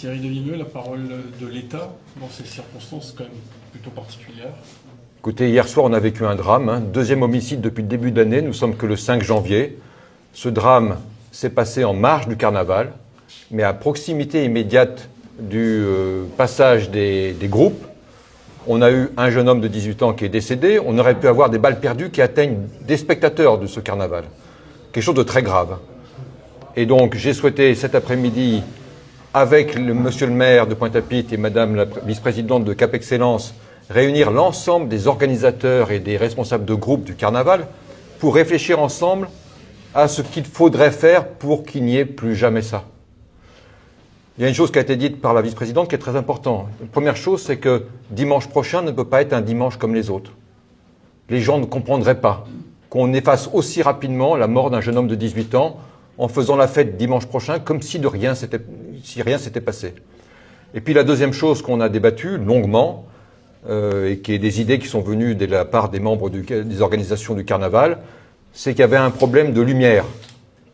Thierry Delimeux, la parole de l'État dans ces circonstances quand même plutôt particulières. Écoutez, hier soir, on a vécu un drame, deuxième homicide depuis le début de l'année, nous sommes que le 5 janvier. Ce drame s'est passé en marge du carnaval, mais à proximité immédiate du passage des groupes. On a eu un jeune homme de 18 ans qui est décédé, on aurait pu avoir des balles perdues qui atteignent des spectateurs de ce carnaval. Quelque chose de très grave. Et donc, j'ai souhaité cet après-midi, avec monsieur le maire de Pointe-à-Pitre et madame la vice-présidente de Cap Excellence, réunir l'ensemble des organisateurs et des responsables de groupe du carnaval pour réfléchir ensemble à ce qu'il faudrait faire pour qu'il n'y ait plus jamais ça. Il y a une chose qui a été dite par la vice-présidente qui est très importante. La première chose, c'est que dimanche prochain ne peut pas être un dimanche comme les autres. Les gens ne comprendraient pas qu'on efface aussi rapidement la mort d'un jeune homme de 18 ans en faisant la fête dimanche prochain comme si rien s'était passé. Et puis la deuxième chose qu'on a débattue longuement, et qui est des idées qui sont venues de la part des membres des organisations du carnaval, c'est qu'il y avait un problème de lumière.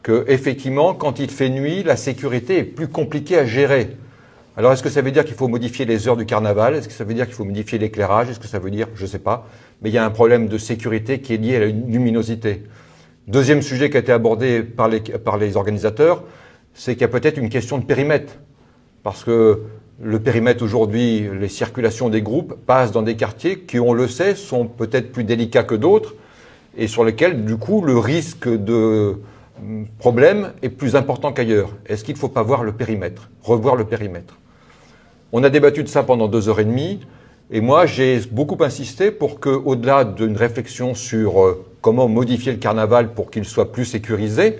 Que, effectivement, quand il fait nuit, la sécurité est plus compliquée à gérer. Alors, est-ce que ça veut dire qu'il faut modifier les heures du carnaval? Est-ce que ça veut dire qu'il faut modifier l'éclairage? Est-ce que ça veut dire, je ne sais pas, mais il y a un problème de sécurité qui est lié à la luminosité. Deuxième sujet qui a été abordé par les organisateurs, c'est qu'il y a peut-être une question de périmètre. Parce que le périmètre aujourd'hui, les circulations des groupes passent dans des quartiers qui, on le sait, sont peut-être plus délicats que d'autres et sur lesquels, du coup, le risque de problème est plus important qu'ailleurs. Est-ce qu'il ne faut pas voir le périmètre, revoir le périmètre? On a débattu de ça pendant 2h30 et moi, j'ai beaucoup insisté pour qu'au-delà d'une réflexion sur comment modifier le carnaval pour qu'il soit plus sécurisé,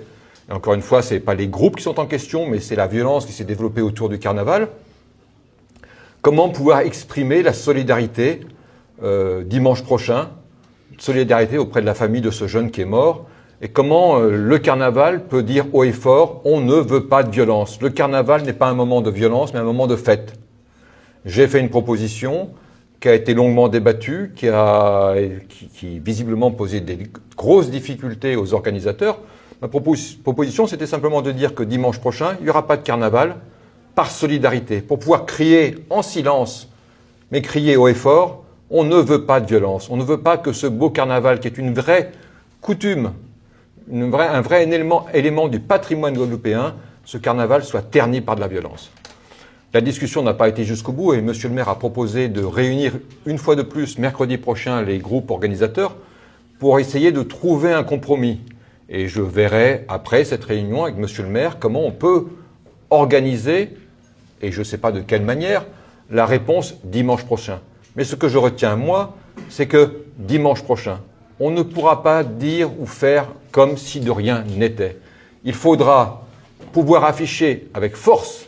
et encore une fois, ce n'est pas les groupes qui sont en question, mais c'est la violence qui s'est développée autour du carnaval, comment pouvoir exprimer la solidarité dimanche prochain, solidarité auprès de la famille de ce jeune qui est mort, et comment le carnaval peut dire haut et fort, on ne veut pas de violence. Le carnaval n'est pas un moment de violence, mais un moment de fête. J'ai fait une proposition qui a été longuement débattue, qui visiblement posait des grosses difficultés aux organisateurs. Ma proposition, c'était simplement de dire que dimanche prochain, il n'y aura pas de carnaval par solidarité, pour pouvoir crier en silence, mais crier haut et fort, on ne veut pas de violence. On ne veut pas que ce beau carnaval, qui est une vraie coutume, un vrai élément du patrimoine guadeloupéen, ce carnaval soit terni par de la violence. La discussion n'a pas été jusqu'au bout et monsieur le maire a proposé de réunir une fois de plus mercredi prochain les groupes organisateurs pour essayer de trouver un compromis. Et je verrai après cette réunion avec monsieur le maire comment on peut organiser, et je ne sais pas de quelle manière, la réponse dimanche prochain. Mais ce que je retiens, moi, c'est que dimanche prochain, on ne pourra pas dire ou faire comme si de rien n'était. Il faudra pouvoir afficher avec force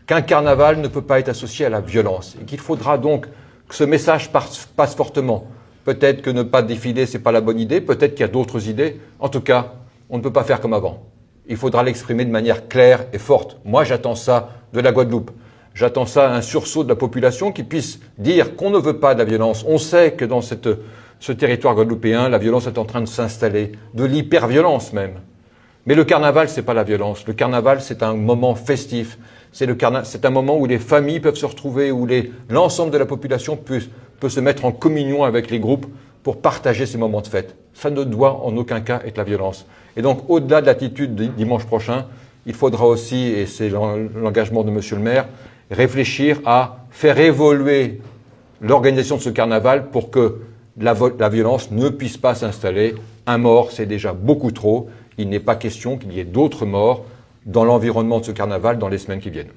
qu'un carnaval ne peut pas être associé à la violence et qu'il faudra donc que ce message passe fortement. Peut-être que ne pas défiler, ce n'est pas la bonne idée, peut-être qu'il y a d'autres idées. En tout cas, on ne peut pas faire comme avant. Il faudra l'exprimer de manière claire et forte. Moi, j'attends ça de la Guadeloupe. J'attends ça, un sursaut de la population qui puisse dire qu'on ne veut pas de la violence. On sait que dans ce territoire guadeloupéen, la violence est en train de s'installer, de l'hyperviolence même. Mais le carnaval, ce n'est pas la violence. Le carnaval, c'est un moment festif. C'est un moment où les familles peuvent se retrouver, où l'ensemble de la population peut se mettre en communion avec les groupes pour partager ces moments de fête. Ça ne doit en aucun cas être la violence. Et donc, au-delà de l'attitude de dimanche prochain, il faudra aussi, et c'est l'engagement de monsieur le maire, réfléchir à faire évoluer l'organisation de ce carnaval pour que la violence ne puisse pas s'installer. Un mort, c'est déjà beaucoup trop. Il n'est pas question qu'il y ait d'autres morts dans l'environnement de ce carnaval dans les semaines qui viennent.